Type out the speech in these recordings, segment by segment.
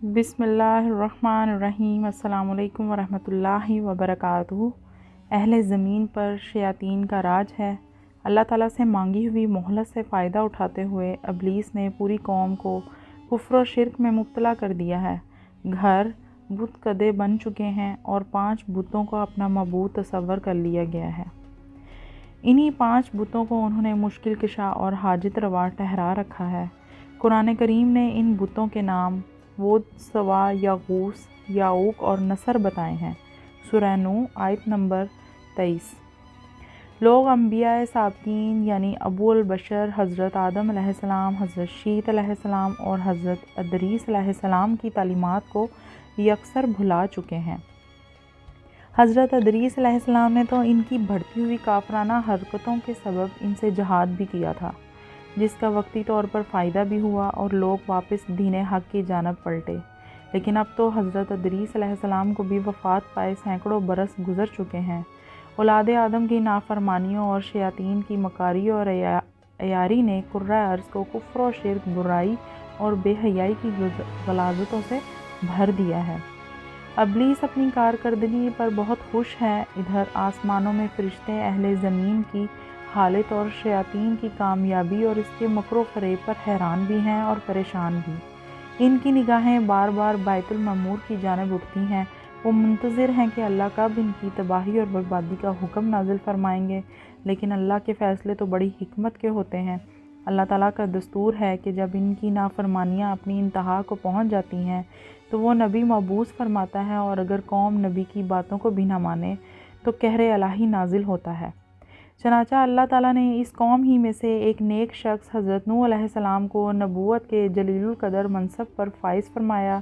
بسم اللہ الرحمن الرحیم۔ السلام علیکم ورحمۃ اللہ وبرکاتہ۔ اہل زمین پر شیاطین کا راج ہے۔ اللہ تعالیٰ سے مانگی ہوئی مہلت سے فائدہ اٹھاتے ہوئے ابلیس نے پوری قوم کو کفر و شرک میں مبتلا کر دیا ہے۔ گھر بت کدے بن چکے ہیں اور 5 بتوں کو اپنا معبود تصور کر لیا گیا ہے۔ انہی 5 بتوں کو انہوں نے مشکل کشا اور حاجت روا ٹھہرا رکھا ہے۔ قرآن کریم نے ان بتوں کے نام ود، سوا، یغوث، یعوق اور نصر بتائے ہیں۔ سورہ نوح آیت نمبر 23۔ لوگ انبیاء سابقین یعنی ابو البشر حضرت آدم علیہ السلام، حضرت شیت علیہ السلام اور حضرت ادریس علیہ السلام کی تعلیمات کو یکسر بھلا چکے ہیں۔ حضرت ادریس علیہ السلام نے تو ان کی بڑھتی ہوئی کافرانہ حرکتوں کے سبب ان سے جہاد بھی کیا تھا، جس کا وقتی طور پر فائدہ بھی ہوا اور لوگ واپس دین حق کی جانب پلٹے۔ لیکن اب تو حضرت ادریس علیہ السلام کو بھی وفات پائے سینکڑوں برس گزر چکے ہیں۔ اولاد آدم کی نافرمانیوں اور شیاطین کی مکاری اور عیاری نے کرۂ ارض کو کفر و شرک، برائی اور بے حیائی کی غلاظتوں سے بھر دیا ہے۔ ابلیس اپنی کارکردگی پر بہت خوش ہے۔ ادھر آسمانوں میں فرشتے اہل زمین کی حالت اور شیاطین کی کامیابی اور اس کے مکر و فریب پر حیران بھی ہیں اور پریشان بھی۔ ان کی نگاہیں بار بار بیت المعمور کی جانب اٹھتی ہیں۔ وہ منتظر ہیں کہ اللہ کب ان کی تباہی اور بربادی کا حکم نازل فرمائیں گے، لیکن اللہ کے فیصلے تو بڑی حکمت کے ہوتے ہیں۔ اللہ تعالیٰ کا دستور ہے کہ جب ان کی نافرمانیاں اپنی انتہا کو پہنچ جاتی ہیں تو وہ نبی مبعوث فرماتا ہے، اور اگر قوم نبی کی باتوں کو بھی نہ مانے تو قہر الہی نازل ہوتا ہے۔ چنانچہ اللہ تعالیٰ نے اس قوم ہی میں سے ایک نیک شخص حضرت نوح علیہ السلام کو نبوت کے جلیل القدر منصب پر فائز فرمایا۔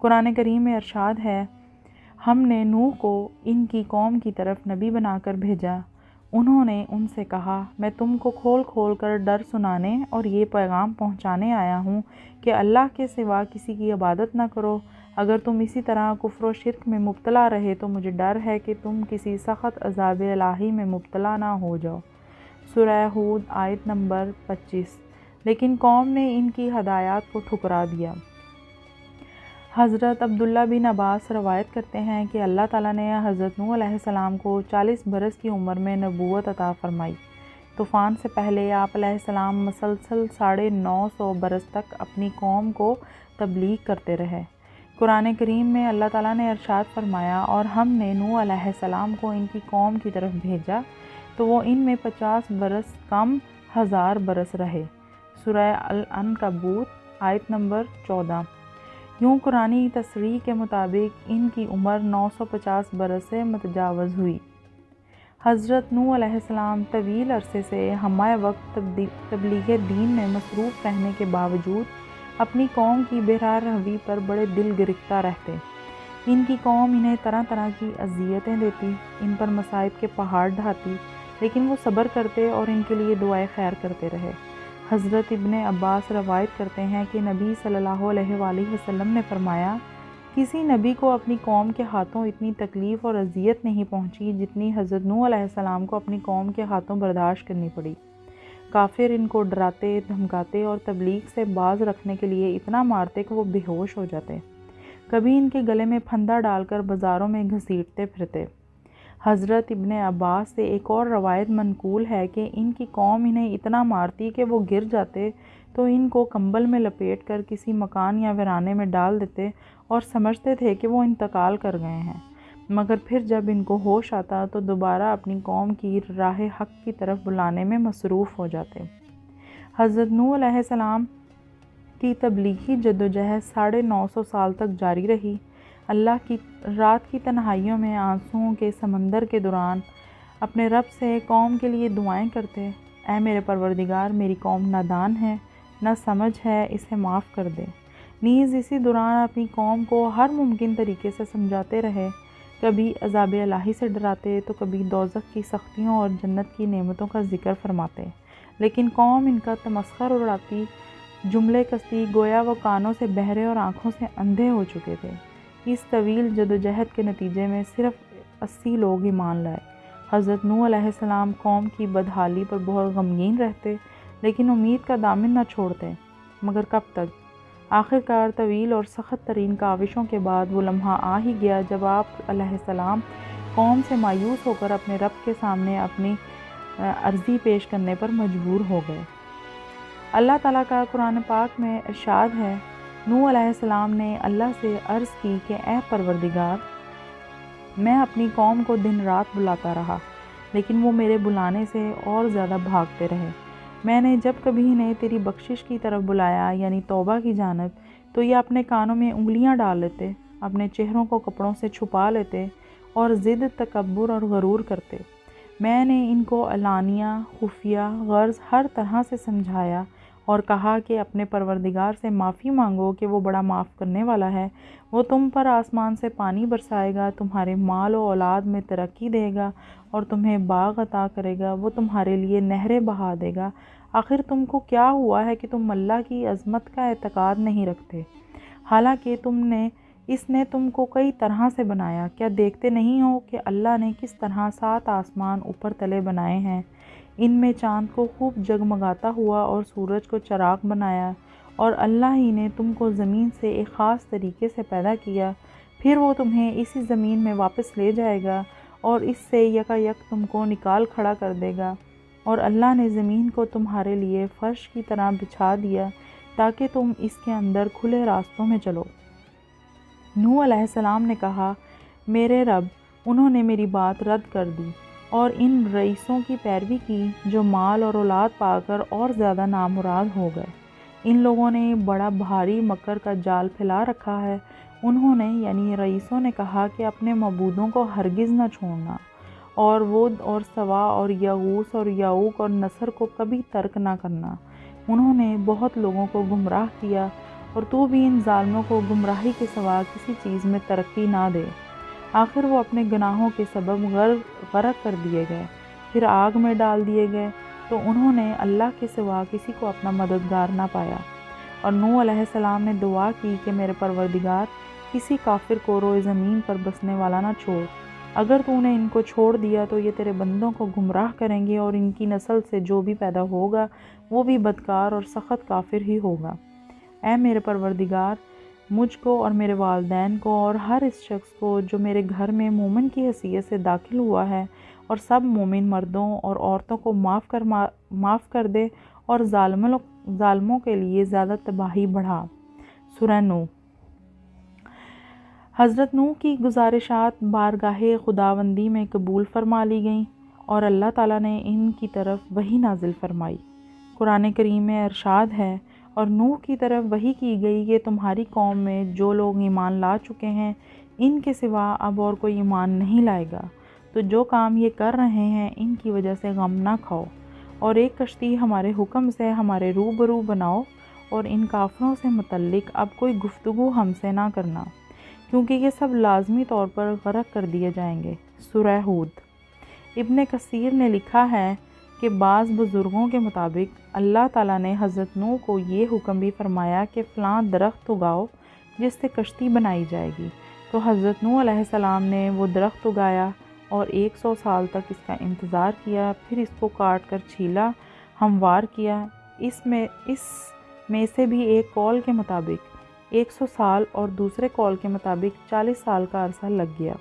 قرآن کریم میں ارشاد ہے، ہم نے نوح کو ان کی قوم کی طرف نبی بنا کر بھیجا۔ انہوں نے ان سے کہا، میں تم کو کھول کھول کر ڈر سنانے اور یہ پیغام پہنچانے آیا ہوں کہ اللہ کے سوا کسی کی عبادت نہ کرو۔ اگر تم اسی طرح کفر و شرک میں مبتلا رہے تو مجھے ڈر ہے کہ تم کسی سخت عذاب الہی میں مبتلا نہ ہو جاؤ۔ سورہ ہود آیت نمبر 25۔ لیکن قوم نے ان کی ہدایات کو ٹھکرا دیا۔ حضرت عبداللہ بن عباس روایت کرتے ہیں کہ اللہ تعالیٰ نے حضرت نوح علیہ السلام کو 40 برس کی عمر میں نبوت عطا فرمائی۔ طوفان سے پہلے آپ علیہ السلام مسلسل 950 برس تک اپنی قوم کو تبلیغ کرتے رہے۔ قرآن کریم میں اللہ تعالیٰ نے ارشاد فرمایا، اور ہم نے نوح علیہ السلام کو ان کی قوم کی طرف بھیجا تو وہ ان میں 50 برس کم 1000 برس رہے۔ سورہ العنکبوت آیت نمبر 14۔ یوں قرآنی تصریح کے مطابق ان کی عمر 950 برس سے متجاوز ہوئی۔ حضرت نوح علیہ السلام طویل عرصے سے ہمہ وقت تبلیغ دین میں مصروف رہنے کے باوجود اپنی قوم کی بہرحال روی پر بڑے دل گرفتہ رہتے۔ ان کی قوم انہیں طرح طرح کی اذیتیں دیتی، ان پر مصائب کے پہاڑ ڈھاتی، لیکن وہ صبر کرتے اور ان کے لیے دعائے خیر کرتے رہے۔ حضرت ابن عباس روایت کرتے ہیں کہ نبی صلی اللہ علیہ وآلہ وسلم نے فرمایا، کسی نبی کو اپنی قوم کے ہاتھوں اتنی تکلیف اور اذیت نہیں پہنچی جتنی حضرت نوح علیہ السلام کو اپنی قوم کے ہاتھوں برداشت کرنی پڑی۔ کافر ان کو ڈراتے، دھمکاتے اور تبلیغ سے باز رکھنے کے لیے اتنا مارتے کہ وہ بے ہوش ہو جاتے۔ کبھی ان کے گلے میں پھندا ڈال کر بازاروں میں گھسیٹتے پھرتے۔ حضرت ابن عباس سے ایک اور روایت منقول ہے کہ ان کی قوم انہیں اتنا مارتی کہ وہ گر جاتے تو ان کو کمبل میں لپیٹ کر کسی مکان یا ویرانے میں ڈال دیتے اور سمجھتے تھے کہ وہ انتقال کر گئے ہیں، مگر پھر جب ان کو ہوش آتا تو دوبارہ اپنی قوم کی راہ حق کی طرف بلانے میں مصروف ہو جاتے۔ حضرت نوح علیہ السلام کی تبلیغی جدوجہد 950 سال تک جاری رہی۔ اللہ کی رات کی تنہائیوں میں آنسوؤں کے سمندر کے دوران اپنے رب سے قوم کے لیے دعائیں کرتے، اے میرے پروردگار، میری قوم نادان ہے، نہ سمجھ ہے، اسے معاف کر دے۔ نیز اسی دوران اپنی قوم کو ہر ممکن طریقے سے سمجھاتے رہے، کبھی عذاب الہی سے ڈراتے تو کبھی دوزخ کی سختیوں اور جنت کی نعمتوں کا ذکر فرماتے، لیکن قوم ان کا تمسخر اڑاتی، جملے کستی، گویا وہ کانوں سے بہرے اور آنکھوں سے اندھے ہو چکے تھے۔ اس طویل جدوجہد کے نتیجے میں صرف 80 لوگ ایمان لائے۔ حضرت نوح علیہ السلام قوم کی بدحالی پر بہت غمگین رہتے، لیکن امید کا دامن نہ چھوڑتے۔ مگر کب تک؟ آخر کار طویل اور سخت ترین کاوشوں کے بعد وہ لمحہ آ ہی گیا جب آپ علیہ السلام قوم سے مایوس ہو کر اپنے رب کے سامنے اپنی عرضی پیش کرنے پر مجبور ہو گئے۔ اللہ تعالیٰ کا قرآن پاک میں ارشاد ہے، نوح علیہ السلام نے اللہ سے عرض کی کہ اے پروردگار، میں اپنی قوم کو دن رات بلاتا رہا، لیکن وہ میرے بلانے سے اور زیادہ بھاگتے رہے۔ میں نے جب کبھی انہیں تیری بخشش کی طرف بلایا یعنی توبہ کی جانب، تو یہ اپنے کانوں میں انگلیاں ڈال لیتے، اپنے چہروں کو کپڑوں سے چھپا لیتے اور ضد، تکبر اور غرور کرتے۔ میں نے ان کو علانیہ، خفیہ، غرض ہر طرح سے سمجھایا اور کہا کہ اپنے پروردگار سے معافی مانگو کہ وہ بڑا معاف کرنے والا ہے، وہ تم پر آسمان سے پانی برسائے گا، تمہارے مال و اولاد میں ترقی دے گا اور تمہیں باغ عطا کرے گا، وہ تمہارے لیے نہریں بہا دے گا۔ آخر تم کو کیا ہوا ہے کہ تم اللہ کی عظمت کا اعتقاد نہیں رکھتے، حالانکہ اس نے تم کو کئی طرح سے بنایا؟ کیا دیکھتے نہیں ہو کہ اللہ نے کس طرح 7 آسمان اوپر تلے بنائے ہیں، ان میں چاند کو خوب جگمگاتا ہوا اور سورج کو چراغ بنایا، اور اللہ ہی نے تم کو زمین سے ایک خاص طریقے سے پیدا کیا، پھر وہ تمہیں اسی زمین میں واپس لے جائے گا اور اس سے یکایک تم کو نکال کھڑا کر دے گا، اور اللہ نے زمین کو تمہارے لیے فرش کی طرح بچھا دیا تاکہ تم اس کے اندر کھلے راستوں میں چلو۔ نوح علیہ السلام نے کہا، میرے رب، انہوں نے میری بات رد کر دی اور ان رئیسوں کی پیروی کی جو مال اور اولاد پا کر اور زیادہ نامراد ہو گئے۔ ان لوگوں نے بڑا بھاری مکر کا جال پھیلا رکھا ہے۔ انہوں نے یعنی رئیسوں نے کہا کہ اپنے معبودوں کو ہرگز نہ چھوڑنا، اور ود اور سوا اور یغوث اور یعوق اور نصر کو کبھی ترک نہ کرنا۔ انہوں نے بہت لوگوں کو گمراہ کیا، اور تو بھی ان ظالموں کو گمراہی کے سوا کسی چیز میں ترقی نہ دے۔ آخر وہ اپنے گناہوں کے سبب غرق کر دیے گئے، پھر آگ میں ڈال دیے گئے، تو انہوں نے اللہ کے سوا کسی کو اپنا مددگار نہ پایا۔ اور نوح علیہ السلام نے دعا کی کہ میرے پروردگار، کسی کافر کو روئے زمین پر بسنے والا نہ چھوڑ، اگر تو نے ان کو چھوڑ دیا تو یہ تیرے بندوں کو گمراہ کریں گے، اور ان کی نسل سے جو بھی پیدا ہوگا وہ بھی بدکار اور سخت کافر ہی ہوگا۔ اے میرے پروردگار، مجھ کو اور میرے والدین کو اور ہر اس شخص کو جو میرے گھر میں مومن کی حیثیت سے داخل ہوا ہے، اور سب مومن مردوں اور عورتوں کو معاف کر دے، اور ظالموں کے لیے زیادہ تباہی بڑھا۔ سورہ نوح۔ حضرت نوح کی گزارشات بارگاہ خداوندی میں قبول فرما لی گئیں، اور اللہ تعالیٰ نے ان کی طرف وحی نازل فرمائی۔ قرآن کریم میں ارشاد ہے، اور نوح کی طرف وحی کی گئی کہ تمہاری قوم میں جو لوگ ایمان لا چکے ہیں، ان کے سوا اب اور کوئی ایمان نہیں لائے گا، تو جو کام یہ کر رہے ہیں ان کی وجہ سے غم نہ کھاؤ، اور ایک کشتی ہمارے حکم سے ہمارے روبرو بناؤ، اور ان کافروں سے متعلق اب کوئی گفتگو ہم سے نہ کرنا، کیونکہ یہ سب لازمی طور پر غرق کر دیے جائیں گے۔ سورہ ہود۔ ابن کثیر نے لکھا ہے کہ بعض بزرگوں کے مطابق اللہ تعالیٰ نے حضرت نوح کو یہ حکم بھی فرمایا کہ فلاں درخت اگاؤ جس سے کشتی بنائی جائے گی، تو حضرت نوح علیہ السلام نے وہ درخت اگایا اور 100 سال تک اس کا انتظار کیا، پھر اس کو کاٹ کر چھیلا، ہموار کیا۔ اس میں سے بھی ایک قول کے مطابق 100 سال اور دوسرے قول کے مطابق 40 سال کا عرصہ لگ گیا۔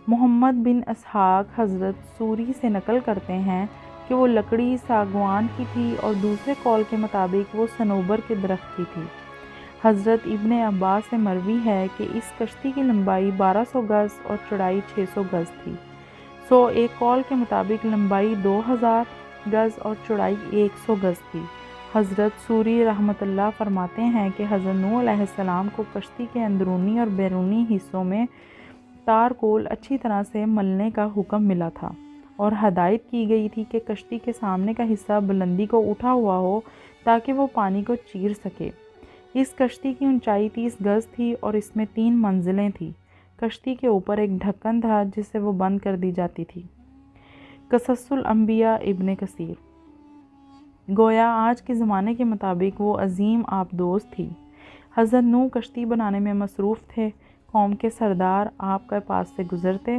محمد بن اسحاق حضرت سوری سے نقل کرتے ہیں کہ وہ لکڑی ساگوان کی تھی، اور دوسرے قول کے مطابق وہ صنوبر کے درخت کی تھی۔ حضرت ابن عباس سے مروی ہے کہ اس کشتی کی لمبائی 1200 گز اور چوڑائی 600 گز تھی۔ ایک قول کے مطابق لمبائی 2000 گز اور چوڑائی 100 گز تھی۔ حضرت سوری رحمۃ اللہ فرماتے ہیں کہ حضرت نوح علیہ السلام کو کشتی کے اندرونی اور بیرونی حصوں میں تارکول اچھی طرح سے ملنے کا حکم ملا تھا، اور ہدایت کی گئی تھی کہ کشتی کے سامنے کا حصہ بلندی کو اٹھا ہوا ہو تاکہ وہ پانی کو چیر سکے۔ اس کشتی کی اونچائی 30 گز تھی اور اس میں 3 منزلیں تھیں۔ کشتی کے اوپر ایک ڈھکن تھا جس سے وہ بند کر دی جاتی تھی۔ قصص الانبیاء ابن کثیر۔ گویا آج کے زمانے کے مطابق وہ عظیم آبدوز تھی۔ حضرت نوح کشتی بنانے میں مصروف تھے۔ قوم کے سردار آپ کے پاس سے گزرتے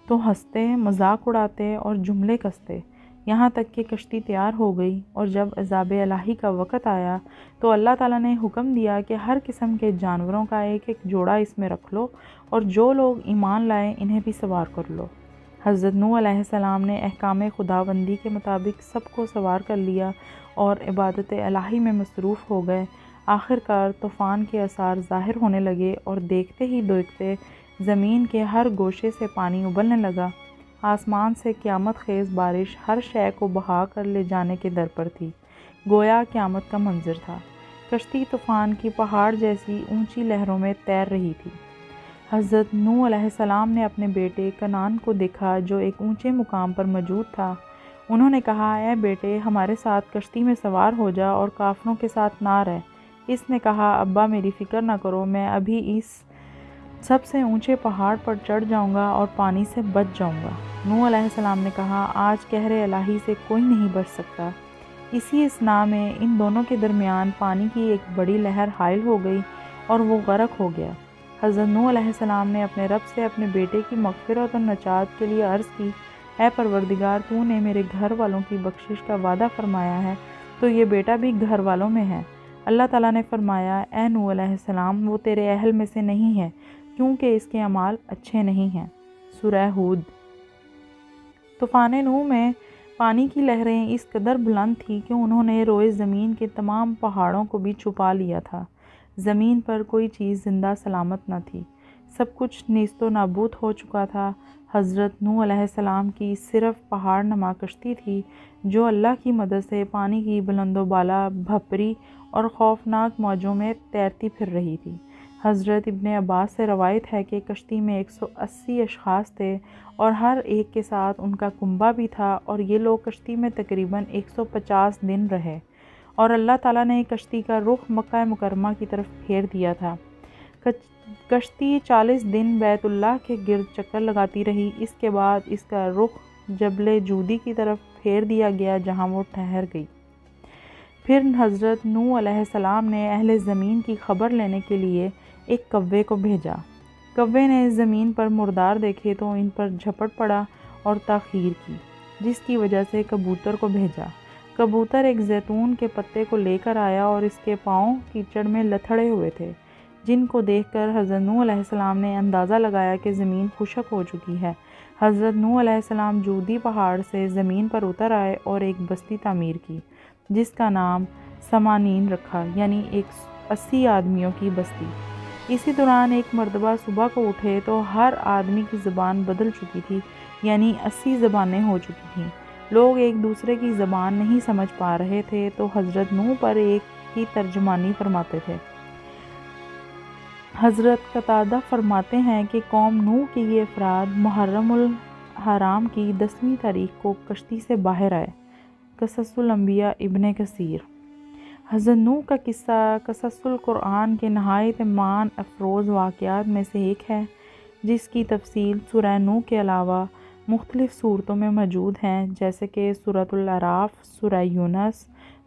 تو ہنستے، مذاق اڑاتے اور جملے کستے یہاں تک کہ کشتی تیار ہو گئی، اور جب عذاب الہی کا وقت آیا تو اللہ تعالیٰ نے حکم دیا کہ ہر قسم کے جانوروں کا ایک ایک جوڑا اس میں رکھ لو، اور جو لوگ ایمان لائے انہیں بھی سوار کر لو۔ حضرت نوح علیہ السلام نے احکام خداوندی کے مطابق سب کو سوار کر لیا اور عبادت الہی میں مصروف ہو گئے۔ آخر کار طوفان کے آثار ظاہر ہونے لگے، اور دیکھتے ہی دیکھتے زمین کے ہر گوشے سے پانی ابلنے لگا۔ آسمان سے قیامت خیز بارش ہر شے کو بہا کر لے جانے کے در پر تھی، گویا قیامت کا منظر تھا۔ کشتی طوفان کی پہاڑ جیسی اونچی لہروں میں تیر رہی تھی۔ حضرت نوح علیہ السلام نے اپنے بیٹے کنعان کو دیکھا جو ایک اونچے مقام پر موجود تھا۔ انہوں نے کہا، اے بیٹے، ہمارے ساتھ کشتی میں سوار ہو جا اور کافروں کے ساتھ نہ رہ۔ اس نے کہا، ابا میری فکر نہ کرو، میں ابھی اس سب سے اونچے پہاڑ پر چڑھ جاؤں گا اور پانی سے بچ جاؤں گا۔ نوح علیہ السلام نے کہا، آج قہر الہی سے کوئی نہیں بچ سکتا۔ اسی اثنا میں ان دونوں کے درمیان پانی کی ایک بڑی لہر حائل ہو گئی اور وہ غرق ہو گیا۔ حضرت نوح علیہ السلام نے اپنے رب سے اپنے بیٹے کی مغفرت اور نجات کے لیے عرض کی، اے پروردگار، تو نے میرے گھر والوں کی بخشش کا وعدہ فرمایا ہے، تو یہ بیٹا بھی گھر والوں میں ہے۔ اللہ تعالیٰ نے فرمایا، اے نوح علیہ السلام، وہ تیرے اہل میں سے نہیں ہے، کیونکہ اس کے اعمال اچھے نہیں ہیں۔ سورہ ہود۔ طوفان نوح میں پانی کی لہریں اس قدر بلند تھیں کہ انہوں نے روئے زمین کے تمام پہاڑوں کو بھی چھپا لیا تھا۔ زمین پر کوئی چیز زندہ سلامت نہ تھی، سب کچھ نیست و نابود ہو چکا تھا۔ حضرت نوح علیہ السلام کی صرف پہاڑ نما کشتی تھی جو اللہ کی مدد سے پانی کی بلند و بالا بھپری اور خوفناک موجوں میں تیرتی پھر رہی تھی۔ حضرت ابن عباس سے روایت ہے کہ کشتی میں 180 اشخاص تھے اور ہر ایک کے ساتھ ان کا کنبہ بھی تھا، اور یہ لوگ کشتی میں تقریباً 150 دن رہے، اور اللہ تعالیٰ نے کشتی کا رخ مکہ مکرمہ کی طرف پھیر دیا تھا۔ کشتی 40 دن بیت اللہ کے گرد چکر لگاتی رہی، اس کے بعد اس کا رخ جبل جودی کی طرف پھیر دیا گیا جہاں وہ ٹھہر گئی۔ پھر حضرت نوح علیہ السلام نے اہل زمین کی خبر لینے کے لیے ایک کوے کو بھیجا۔ کوے نے زمین پر مردار دیکھے تو ان پر جھپٹ پڑا اور تاخیر کی، جس کی وجہ سے کبوتر کو بھیجا۔ کبوتر ایک زیتون کے پتے کو لے کر آیا اور اس کے پاؤں کیچڑ میں لتھڑے ہوئے تھے، جن کو دیکھ کر حضرت نوح علیہ السلام نے اندازہ لگایا کہ زمین خشک ہو چکی ہے۔ حضرت نوح علیہ السلام جودی پہاڑ سے زمین پر اتر آئے اور ایک بستی تعمیر کی، جس کا نام سمانین رکھا، یعنی 80 آدمیوں کی بستی۔ اسی دوران ایک مرتبہ صبح کو اٹھے تو ہر آدمی کی زبان بدل چکی تھی، یعنی 80 زبانیں ہو چکی تھیں۔ لوگ ایک دوسرے کی زبان نہیں سمجھ پا رہے تھے تو حضرت نوح پر ایک کی ترجمانی فرماتے تھے۔ حضرت قتادہ فرماتے ہیں کہ قوم نوح کے یہ افراد محرم الحرام کی 10ویں تاریخ کو کشتی سے باہر آئے۔ قصص الانبیاء ابن کثیر۔ حضرت نوح کا قصہ قصص القرآن کے نہایت مان افروز واقعات میں سے ایک ہے، جس کی تفصیل سورہ نوح کے علاوہ مختلف صورتوں میں موجود ہیں، جیسے کہ سورۃ الاعراف، سورہ یونس،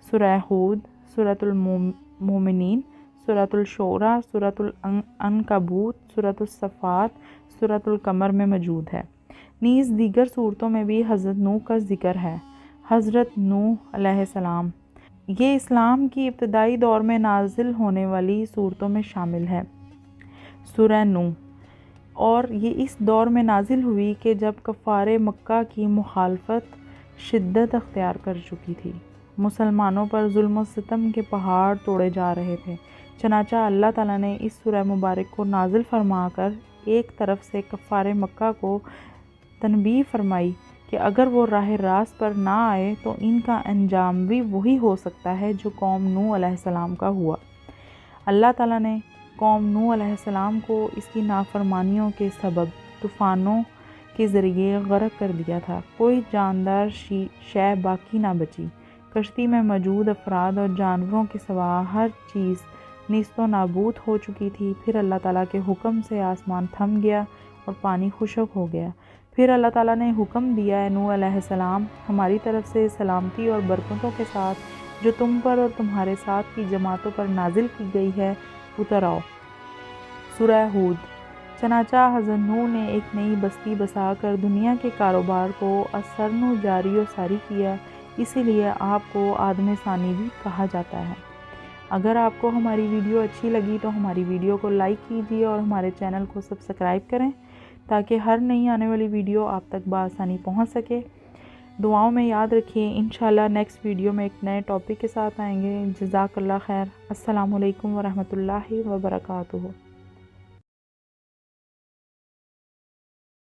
سورہ ہود، سورۃ المومنین، سورۃ الشعراء، سورۃ العنکبوت، سورۃ الصافات، سورۃ القمر میں موجود ہے۔ نیز دیگر صورتوں میں بھی حضرت نوح کا ذکر ہے۔ حضرت نوح علیہ السلام یہ اسلام کی ابتدائی دور میں نازل ہونے والی صورتوں میں شامل ہے۔ سورہ نوح، اور یہ اس دور میں نازل ہوئی کہ جب کفار مکہ کی مخالفت شدت اختیار کر چکی تھی، مسلمانوں پر ظلم و ستم کے پہاڑ توڑے جا رہے تھے۔ چنانچہ اللہ تعالیٰ نے اس سورہ مبارک کو نازل فرما کر ایک طرف سے کفار مکہ کو تنبیہ فرمائی کہ اگر وہ راہ راست پر نہ آئے تو ان کا انجام بھی وہی ہو سکتا ہے جو قوم نوح علیہ السلام کا ہوا۔ اللہ تعالیٰ نے قوم نوح علیہ السلام کو اس کی نافرمانیوں کے سبب طوفانوں کے ذریعے غرق کر دیا تھا۔ کوئی جاندار شے باقی نہ بچی۔ کشتی میں موجود افراد اور جانوروں کے سوا ہر چیز نیست و نابود ہو چکی تھی۔ پھر اللہ تعالیٰ کے حکم سے آسمان تھم گیا اور پانی خشک ہو گیا۔ پھر اللہ تعالیٰ نے حکم دیا، اے نوح علیہ السلام، ہماری طرف سے سلامتی اور برکتوں کے ساتھ جو تم پر اور تمہارے ساتھ کی جماعتوں پر نازل کی گئی ہے، اتر آؤ۔ سورہ ہود۔ چنانچہ حضرت نوح نے ایک نئی بستی بسا کر دنیا کے کاروبار کو اثرن و جاری و ساری کیا، اسی لیے آپ کو آدم ثانی بھی کہا جاتا ہے۔ اگر آپ کو ہماری ویڈیو اچھی لگی تو ہماری ویڈیو کو لائک کیجیے اور ہمارے چینل کو سبسکرائب کریں تاکہ ہر نئی آنے والی ویڈیو آپ تک بآسانی پہنچ سکے۔ دعاؤں میں یاد رکھیے، انشاءاللہ نیکسٹ ویڈیو میں ایک نئے ٹاپک کے ساتھ آئیں گے۔ جزاک اللہ خیر۔ السلام علیکم ورحمۃ اللہ وبرکاتہ۔